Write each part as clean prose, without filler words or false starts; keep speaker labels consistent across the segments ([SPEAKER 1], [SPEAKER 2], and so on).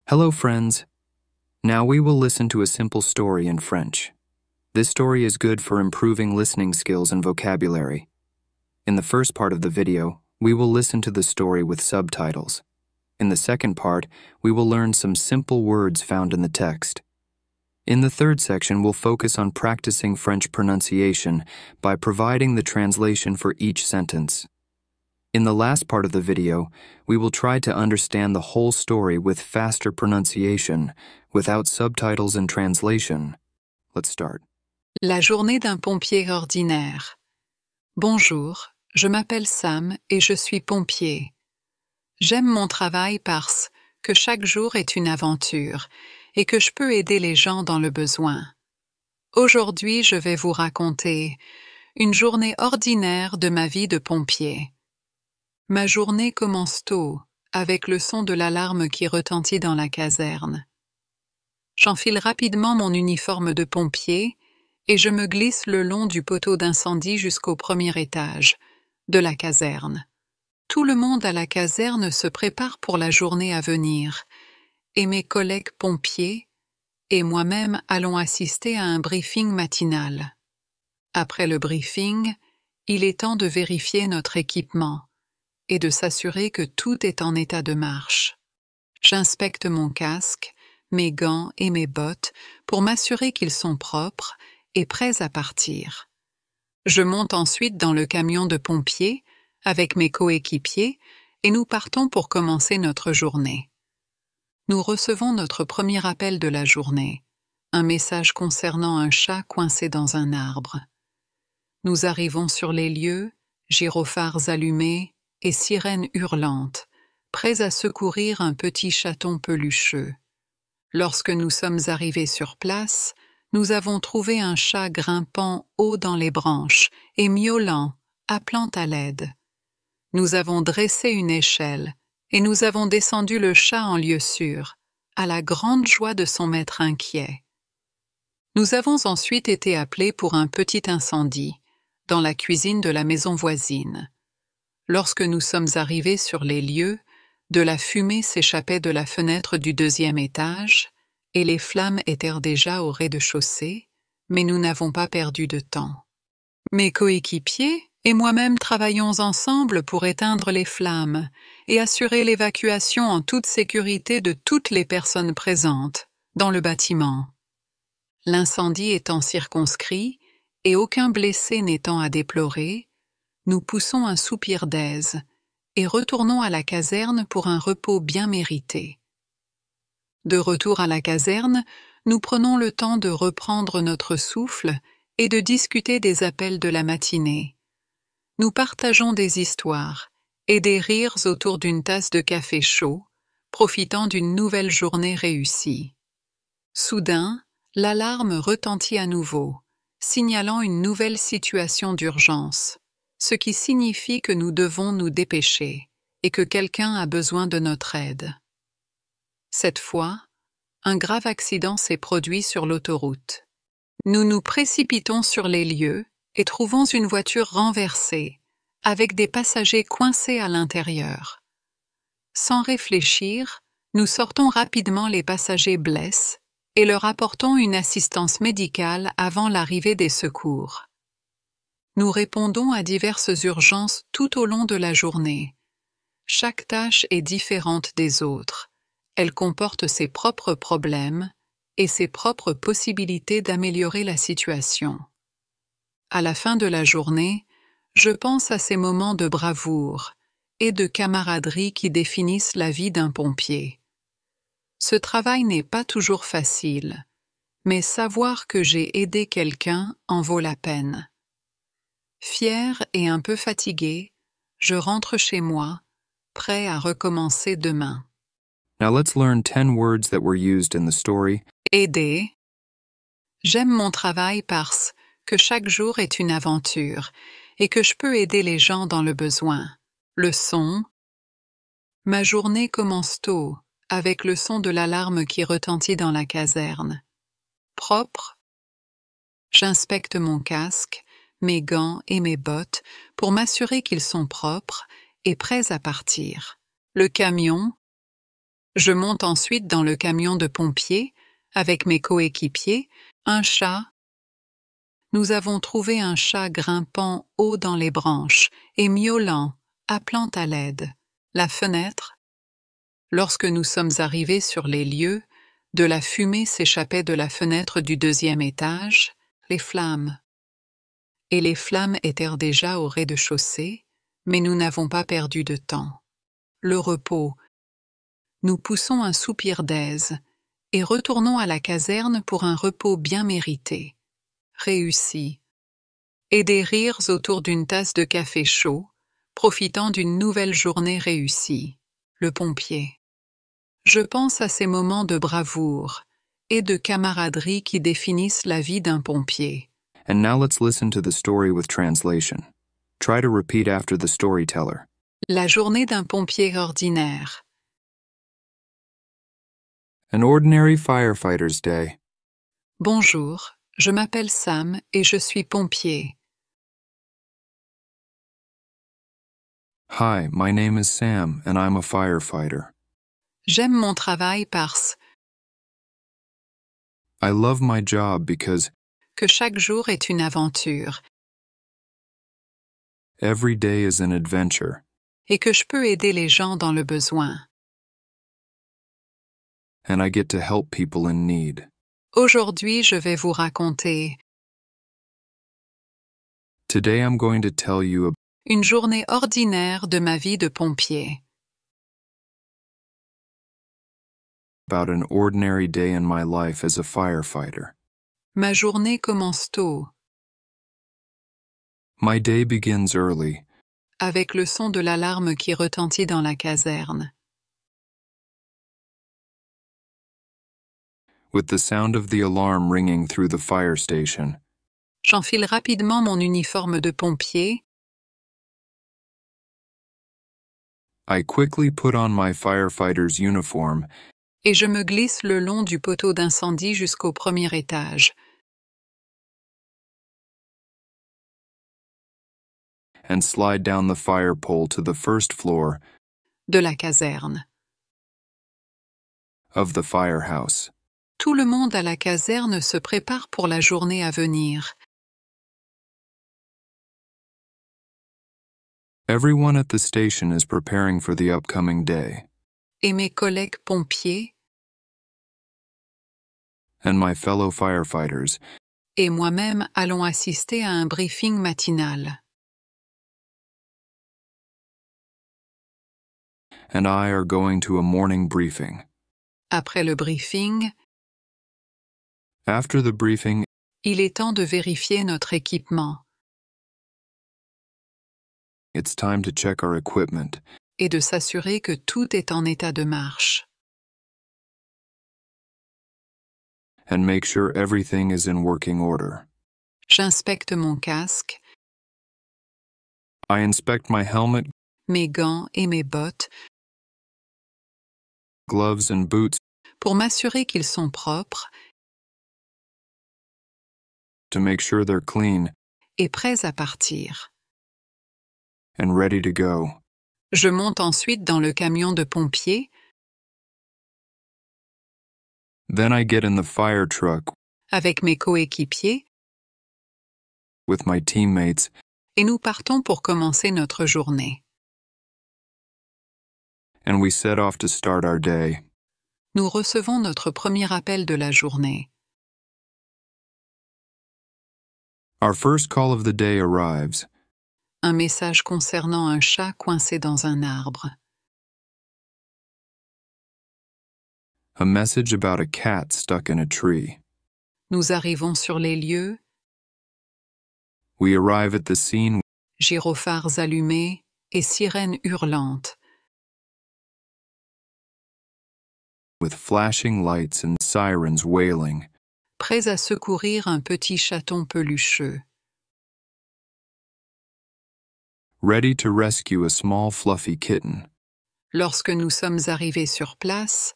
[SPEAKER 1] Hello, friends. Now we will listen to a simple story in French. This story is good for improving listening skills and vocabulary. In the first part of the video, we will listen to the story with subtitles. In the second part, we will learn some simple words found in the text. In the third section, we'll focus on practicing French pronunciation by providing the translation for each sentence. In the last part of the video, we will try to understand the whole story with faster pronunciation, without subtitles and translation. Let's start.
[SPEAKER 2] La journée d'un pompier ordinaire. Bonjour, je m'appelle Sam et je suis pompier. J'aime mon travail parce que chaque jour est une aventure et que je peux aider les gens dans le besoin. Aujourd'hui, je vais vous raconter une journée ordinaire de ma vie de pompier. Ma journée commence tôt, avec le son de l'alarme qui retentit dans la caserne. J'enfile rapidement mon uniforme de pompier et je me glisse le long du poteau d'incendie jusqu'au premier étage de la caserne. Tout le monde à la caserne se prépare pour la journée à venir, et mes collègues pompiers et moi-même allons assister à un briefing matinal. Après le briefing, il est temps de vérifier notre équipement et de s'assurer que tout est en état de marche. J'inspecte mon casque, mes gants et mes bottes pour m'assurer qu'ils sont propres et prêts à partir. Je monte ensuite dans le camion de pompiers avec mes coéquipiers et nous partons pour commencer notre journée. Nous recevons notre premier appel de la journée, un message concernant un chat coincé dans un arbre. Nous arrivons sur les lieux, gyrophares allumés et sirènes hurlantes, prêts à secourir un petit chaton pelucheux. Lorsque nous sommes arrivés sur place, nous avons trouvé un chat grimpant haut dans les branches et miaulant, appelant à l'aide. Nous avons dressé une échelle et nous avons descendu le chat en lieu sûr, à la grande joie de son maître inquiet. Nous avons ensuite été appelés pour un petit incendie, dans la cuisine de la maison voisine. Lorsque nous sommes arrivés sur les lieux, de la fumée s'échappait de la fenêtre du deuxième étage et les flammes étaient déjà au rez-de-chaussée, mais nous n'avons pas perdu de temps. Mes coéquipiers et moi-même travaillons ensemble pour éteindre les flammes et assurer l'évacuation en toute sécurité de toutes les personnes présentes dans le bâtiment. L'incendie étant circonscrit et aucun blessé n'étant à déplorer, nous poussons un soupir d'aise et retournons à la caserne pour un repos bien mérité. De retour à la caserne, nous prenons le temps de reprendre notre souffle et de discuter des appels de la matinée. Nous partageons des histoires et des rires autour d'une tasse de café chaud, profitant d'une nouvelle journée réussie. Soudain, l'alarme retentit à nouveau, signalant une nouvelle situation d'urgence, ce qui signifie que nous devons nous dépêcher et que quelqu'un a besoin de notre aide. Cette fois, un grave accident s'est produit sur l'autoroute. Nous nous précipitons sur les lieux et trouvons une voiture renversée, avec des passagers coincés à l'intérieur. Sans réfléchir, nous sortons rapidement les passagers blessés et leur apportons une assistance médicale avant l'arrivée des secours. Nous répondons à diverses urgences tout au long de la journée. Chaque tâche est différente des autres. Elle comporte ses propres problèmes et ses propres possibilités d'améliorer la situation. À la fin de la journée, je pense à ces moments de bravoure et de camaraderie qui définissent la vie d'un pompier. Ce travail n'est pas toujours facile, mais savoir que j'ai aidé quelqu'un en vaut la peine. Fier et un peu fatigué, je rentre chez moi, prêt à recommencer demain.
[SPEAKER 1] Now let's learn 10 words that were used in the story.
[SPEAKER 2] Aider. J'aime mon travail parce que chaque jour est une aventure et que je peux aider les gens dans le besoin. Le son. Ma journée commence tôt, avec le son de l'alarme qui retentit dans la caserne. Propre. J'inspecte mon casque, mes gants et mes bottes pour m'assurer qu'ils sont propres et prêts à partir. Le camion. Je monte ensuite dans le camion de pompiers, avec mes coéquipiers, un chat. Nous avons trouvé un chat grimpant haut dans les branches et miaulant, appelant à l'aide. La fenêtre. Lorsque nous sommes arrivés sur les lieux, de la fumée s'échappait de la fenêtre du 2e étage, les flammes. Et les flammes étaient déjà au rez-de-chaussée, mais nous n'avons pas perdu de temps. Le repos. Nous poussons un soupir d'aise et retournons à la caserne pour un repos bien mérité. Réussi. Et des rires autour d'une tasse de café chaud, profitant d'une nouvelle journée réussie. Le pompier. Je pense à ces moments de bravoure et de camaraderie qui définissent la vie d'un pompier.
[SPEAKER 1] And now let's listen to the story with translation. Try to repeat after the storyteller.
[SPEAKER 2] La journée d'un pompier ordinaire.
[SPEAKER 1] An ordinary firefighter's day.
[SPEAKER 2] Bonjour, je m'appelle Sam et je suis pompier.
[SPEAKER 1] Hi, my name is Sam and I'm a firefighter.
[SPEAKER 2] J'aime mon travail parce
[SPEAKER 1] I love my job because
[SPEAKER 2] que chaque jour est une aventure
[SPEAKER 1] every day is an adventure
[SPEAKER 2] et que je peux aider les gens dans le besoin.
[SPEAKER 1] and I get to help people in need.
[SPEAKER 2] Aujourd'hui, je vais vous raconter
[SPEAKER 1] Today I'm going to tell you
[SPEAKER 2] une journée ordinaire de ma vie de pompier.
[SPEAKER 1] about an ordinary day in my life as a firefighter.
[SPEAKER 2] Ma journée commence tôt,
[SPEAKER 1] My day begins early
[SPEAKER 2] avec le son de l'alarme qui retentit dans la caserne.
[SPEAKER 1] with the sound of the alarm ringing through the fire station.
[SPEAKER 2] J'enfile rapidement mon uniforme de pompier
[SPEAKER 1] I quickly put on my firefighter's uniform
[SPEAKER 2] et je me glisse le long du poteau d'incendie jusqu'au 1er étage.
[SPEAKER 1] and slide down the fire pole to the first floor
[SPEAKER 2] De la caserne.
[SPEAKER 1] of the firehouse.
[SPEAKER 2] Tout le monde à la caserne se prépare pour la journée à venir.
[SPEAKER 1] Everyone at the station is preparing for the upcoming day,
[SPEAKER 2] Et mes collègues pompiers
[SPEAKER 1] and my fellow firefighters
[SPEAKER 2] et moi-même allons assister à un briefing matinal.
[SPEAKER 1] and I are going to a morning briefing.
[SPEAKER 2] Après le briefing,
[SPEAKER 1] After the briefing,
[SPEAKER 2] il est temps de vérifier notre équipement
[SPEAKER 1] it's time to check our equipment
[SPEAKER 2] et de s'assurer que tout est en état de marche.
[SPEAKER 1] and make sure everything is in working order.
[SPEAKER 2] J'inspecte mon casque,
[SPEAKER 1] I inspect my helmet,
[SPEAKER 2] mes gants et mes bottes
[SPEAKER 1] gloves, and boots
[SPEAKER 2] pour m'assurer qu'ils sont propres
[SPEAKER 1] to make sure they're clean
[SPEAKER 2] et prêts à partir.
[SPEAKER 1] and ready to go.
[SPEAKER 2] Je monte ensuite dans le camion de pompiers
[SPEAKER 1] Then I get in the fire truck
[SPEAKER 2] avec mes coéquipiers
[SPEAKER 1] with my teammates
[SPEAKER 2] et nous partons pour commencer notre journée.
[SPEAKER 1] and we set off to start our day.
[SPEAKER 2] Nous recevons notre premier appel de la journée.
[SPEAKER 1] Our first call of the day arrives.
[SPEAKER 2] Un message concernant un chat coincé dans un arbre.
[SPEAKER 1] A message about a cat stuck in a tree.
[SPEAKER 2] Nous arrivons sur les lieux,
[SPEAKER 1] We arrive at the scene
[SPEAKER 2] gyrophares allumés et sirènes hurlantes.
[SPEAKER 1] with flashing lights and sirens wailing,
[SPEAKER 2] Prêts à secourir un petit chaton pelucheux.
[SPEAKER 1] ready to rescue a small fluffy kitten.
[SPEAKER 2] Lorsque nous sommes arrivés sur place,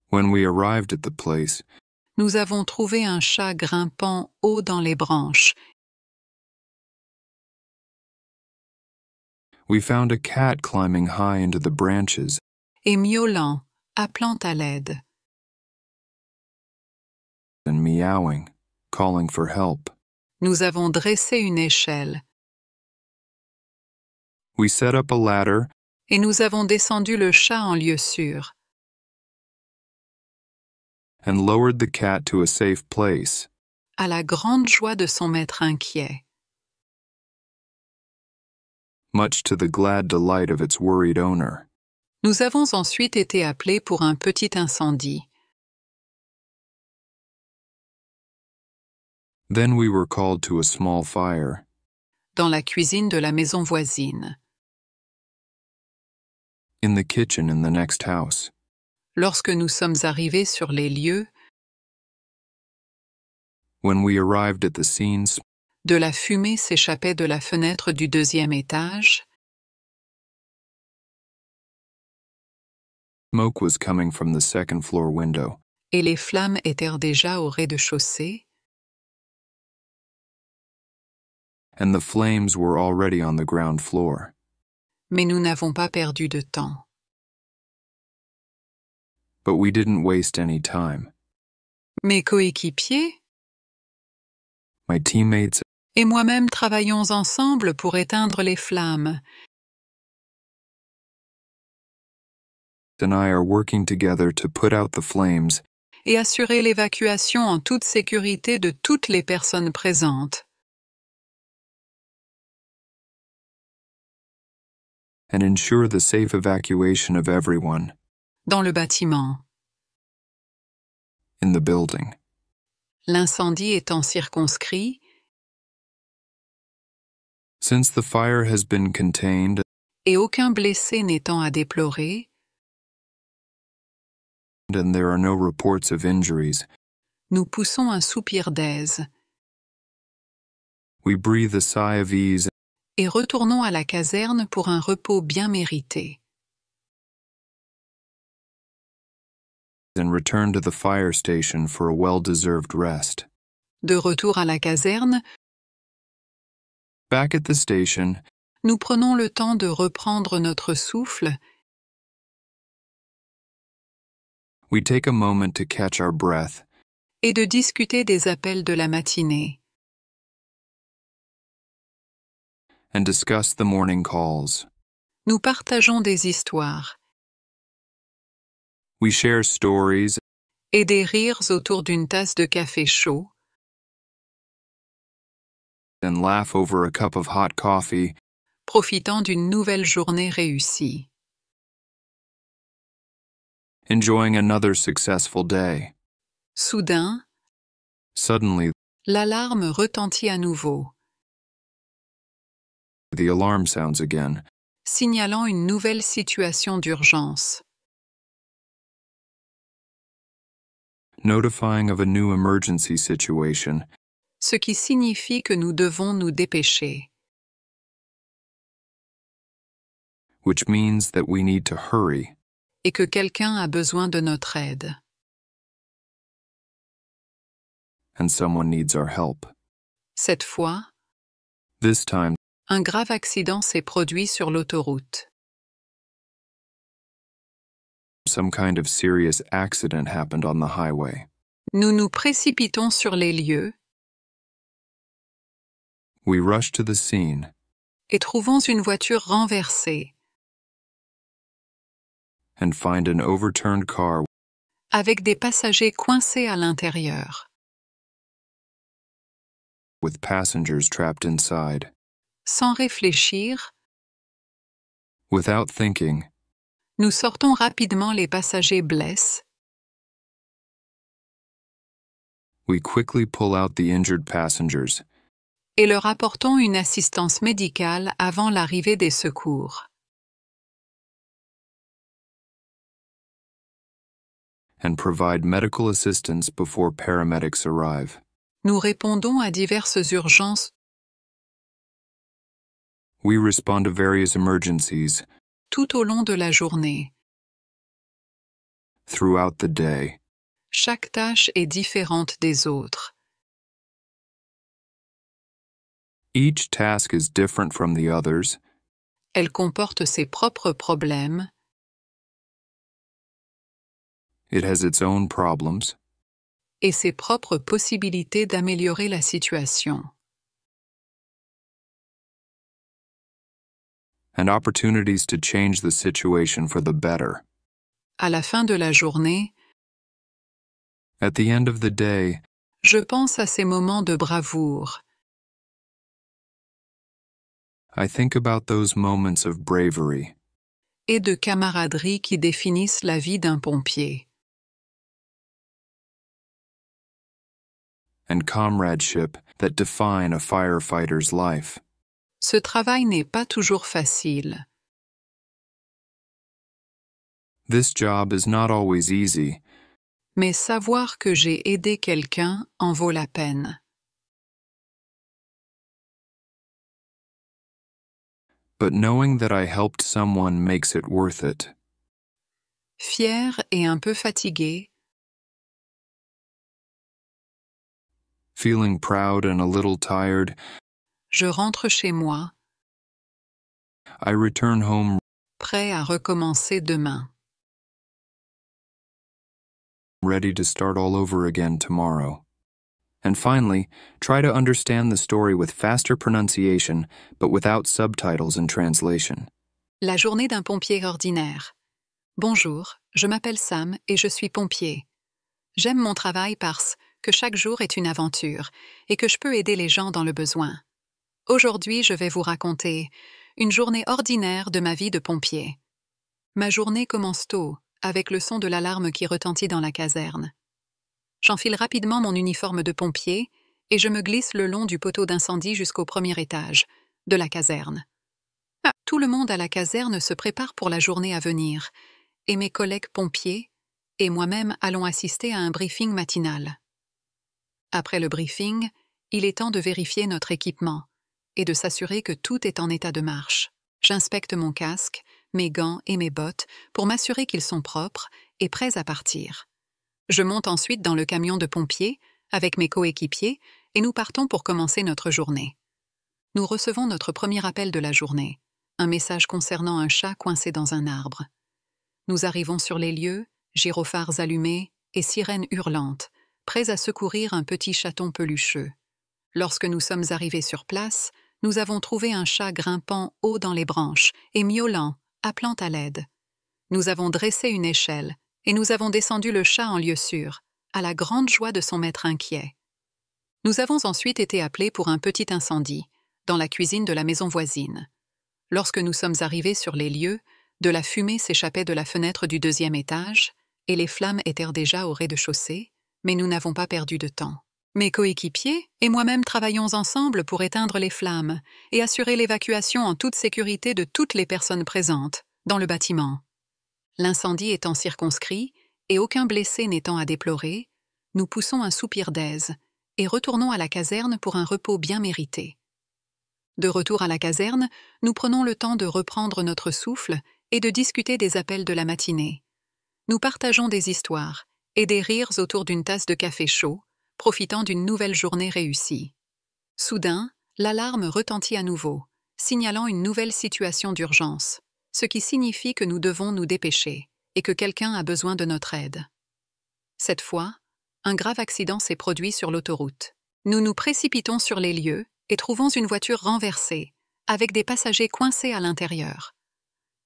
[SPEAKER 1] When we arrived at the place,
[SPEAKER 2] nous avons trouvé un chat grimpant haut dans les branches
[SPEAKER 1] We found a cat climbing high into the branches
[SPEAKER 2] et miaulant, appelant à l'aide.
[SPEAKER 1] and meowing, calling for help.
[SPEAKER 2] Nous avons dressé une échelle
[SPEAKER 1] We set up a ladder
[SPEAKER 2] et nous avons descendu le chat en lieu sûr.
[SPEAKER 1] and lowered the cat to a safe place.
[SPEAKER 2] À la grande joie de son maître inquiet.
[SPEAKER 1] Much to the glad delight of its worried owner.
[SPEAKER 2] Nous avons ensuite été appelés pour un petit incendie.
[SPEAKER 1] Then we were called to a small fire
[SPEAKER 2] Dans la cuisine de la maison voisine.
[SPEAKER 1] in the kitchen in the next house.
[SPEAKER 2] Lorsque nous sommes arrivés sur les lieux,
[SPEAKER 1] When we arrived at the scenes,
[SPEAKER 2] de la fumée s'échappait de la fenêtre du deuxième étage.
[SPEAKER 1] smoke was coming from the second floor window.
[SPEAKER 2] Et les flammes étaient déjà au rez-de-chaussée.
[SPEAKER 1] And the flames were already on the ground floor.
[SPEAKER 2] Mais nous n'avons pas perdu de temps.
[SPEAKER 1] But we didn't waste any time.
[SPEAKER 2] Mes coéquipiers
[SPEAKER 1] My teammates
[SPEAKER 2] et moi-même travaillons ensemble pour éteindre les flammes.
[SPEAKER 1] and I are working together to put out the flames
[SPEAKER 2] Et assurer l'évacuation en toute sécurité de toutes les personnes présentes.
[SPEAKER 1] and ensure the safe evacuation of everyone
[SPEAKER 2] Dans le bâtiment.
[SPEAKER 1] in the building.
[SPEAKER 2] L'incendie étant circonscrit,
[SPEAKER 1] Since the fire has been contained
[SPEAKER 2] et aucun blessé n'étant à déplorer,
[SPEAKER 1] and there are no reports of injuries,
[SPEAKER 2] nous poussons un soupir d'aise
[SPEAKER 1] we breathe a sigh of ease
[SPEAKER 2] et retournons à la caserne pour un repos bien mérité.
[SPEAKER 1] and return to the fire station for a well-deserved rest.
[SPEAKER 2] De retour à la caserne,
[SPEAKER 1] Back at the station,
[SPEAKER 2] nous prenons le temps de reprendre notre souffle
[SPEAKER 1] we take a moment to catch our breath
[SPEAKER 2] et de discuter des appels de la matinée.
[SPEAKER 1] and discuss the morning calls.
[SPEAKER 2] Nous partageons des histoires
[SPEAKER 1] We share stories
[SPEAKER 2] et des rires autour d'une tasse de café chaud,
[SPEAKER 1] and laugh over a cup of hot coffee,
[SPEAKER 2] profitant d'une nouvelle journée réussie.
[SPEAKER 1] enjoying another successful day.
[SPEAKER 2] Soudain,
[SPEAKER 1] Suddenly,
[SPEAKER 2] l'alarme retentit à nouveau,
[SPEAKER 1] the alarm sounds again,
[SPEAKER 2] signalant une nouvelle situation d'urgence.
[SPEAKER 1] notifying of a new emergency situation,
[SPEAKER 2] Ce qui signifie que nous devons nous dépêcher.
[SPEAKER 1] which means that we need to hurry
[SPEAKER 2] Et que quelqu'un a besoin de notre aide.
[SPEAKER 1] and someone needs our help.
[SPEAKER 2] Cette fois,
[SPEAKER 1] This time,
[SPEAKER 2] un grave accident s'est produit sur l'autoroute.
[SPEAKER 1] some kind of serious accident happened on the highway.
[SPEAKER 2] Nous nous précipitons sur les lieux
[SPEAKER 1] We rush to the scene
[SPEAKER 2] et trouvons une voiture renversée,
[SPEAKER 1] and find an overturned car
[SPEAKER 2] avec des passagers coincés à l'intérieur.
[SPEAKER 1] with passengers trapped inside.
[SPEAKER 2] Sans réfléchir,
[SPEAKER 1] Without thinking,
[SPEAKER 2] nous sortons rapidement les passagers blesses
[SPEAKER 1] we quickly pull out the injured passengers
[SPEAKER 2] et leur apportons une assistance médicale avant l'arrivée des secours.
[SPEAKER 1] and provide medical assistance before paramedics arrive.
[SPEAKER 2] Nous répondons à diverses urgences
[SPEAKER 1] We respond to various emergencies
[SPEAKER 2] tout au long de la journée.
[SPEAKER 1] throughout the day.
[SPEAKER 2] Chaque tâche est différente des autres.
[SPEAKER 1] Each task is different from the others,
[SPEAKER 2] Elle comporte ses propres problèmes
[SPEAKER 1] It has its own problems
[SPEAKER 2] et ses propres possibilités d'améliorer la situation.
[SPEAKER 1] and opportunities to change the situation for the better.
[SPEAKER 2] À la fin de la journée,
[SPEAKER 1] At the end of the day,
[SPEAKER 2] je pense à ces moments de bravoure
[SPEAKER 1] I think about those moments of bravery
[SPEAKER 2] et de camaraderie qui définissent la vie d'un pompier.
[SPEAKER 1] and comradeship that define a firefighter's life.
[SPEAKER 2] Ce travail n'est pas toujours facile,
[SPEAKER 1] This job is not always easy,
[SPEAKER 2] mais savoir que j'ai aidé quelqu'un en vaut la peine.
[SPEAKER 1] but knowing that I helped someone makes it worth it.
[SPEAKER 2] Fier et un peu fatigué,
[SPEAKER 1] Feeling proud and a little tired,
[SPEAKER 2] je rentre chez moi,
[SPEAKER 1] I return home
[SPEAKER 2] prêt à recommencer demain.
[SPEAKER 1] ready to start all over again tomorrow. And finally, try to understand the story with faster pronunciation, but without subtitles and translation.
[SPEAKER 2] La journée d'un pompier ordinaire. Bonjour, je m'appelle Sam et je suis pompier. J'aime mon travail parce que chaque jour est une aventure et que je peux aider les gens dans le besoin. Aujourd'hui, je vais vous raconter une journée ordinaire de ma vie de pompier. Ma journée commence tôt, avec le son de l'alarme qui retentit dans la caserne. J'enfile rapidement mon uniforme de pompier et je me glisse le long du poteau d'incendie jusqu'au premier étage de la caserne. Tout le monde à la caserne se prépare pour la journée à venir, et mes collègues pompiers et moi-même allons assister à un briefing matinal. Après le briefing, il est temps de vérifier notre équipement et de s'assurer que tout est en état de marche. J'inspecte mon casque, mes gants et mes bottes pour m'assurer qu'ils sont propres et prêts à partir. Je monte ensuite dans le camion de pompiers avec mes coéquipiers et nous partons pour commencer notre journée. Nous recevons notre premier appel de la journée, un message concernant un chat coincé dans un arbre. Nous arrivons sur les lieux, gyrophares allumés et sirènes hurlantes, prêts à secourir un petit chaton pelucheux. Lorsque nous sommes arrivés sur place, nous avons trouvé un chat grimpant haut dans les branches et miaulant, appelant à l'aide. Nous avons dressé une échelle et nous avons descendu le chat en lieu sûr, à la grande joie de son maître inquiet. Nous avons ensuite été appelés pour un petit incendie, dans la cuisine de la maison voisine. Lorsque nous sommes arrivés sur les lieux, de la fumée s'échappait de la fenêtre du deuxième étage et les flammes étaient déjà au rez-de-chaussée, mais nous n'avons pas perdu de temps. Mes coéquipiers et moi-même travaillons ensemble pour éteindre les flammes et assurer l'évacuation en toute sécurité de toutes les personnes présentes dans le bâtiment. L'incendie étant circonscrit et aucun blessé n'étant à déplorer, nous poussons un soupir d'aise et retournons à la caserne pour un repos bien mérité. De retour à la caserne, nous prenons le temps de reprendre notre souffle et de discuter des appels de la matinée. Nous partageons des histoires et des rires autour d'une tasse de café chaud, profitant d'une nouvelle journée réussie. Soudain, l'alarme retentit à nouveau, signalant une nouvelle situation d'urgence, ce qui signifie que nous devons nous dépêcher et que quelqu'un a besoin de notre aide. Cette fois, un grave accident s'est produit sur l'autoroute. Nous nous précipitons sur les lieux et trouvons une voiture renversée, avec des passagers coincés à l'intérieur.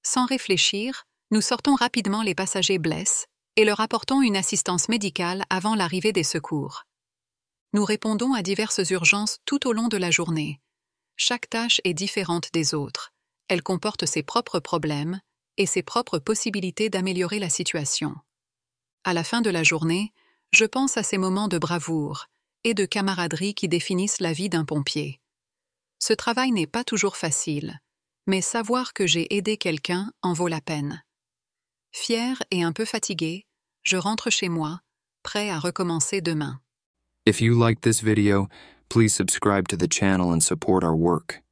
[SPEAKER 2] Sans réfléchir, nous sortons rapidement les passagers blessés et leur apportons une assistance médicale avant l'arrivée des secours. Nous répondons à diverses urgences tout au long de la journée. Chaque tâche est différente des autres. Elle comporte ses propres problèmes et ses propres possibilités d'améliorer la situation. À la fin de la journée, je pense à ces moments de bravoure et de camaraderie qui définissent la vie d'un pompier. Ce travail n'est pas toujours facile, mais savoir que j'ai aidé quelqu'un en vaut la peine. Fier et un peu fatigué, je rentre chez moi, prêt à recommencer demain.
[SPEAKER 1] If you liked this video, please subscribe to the channel and support our work.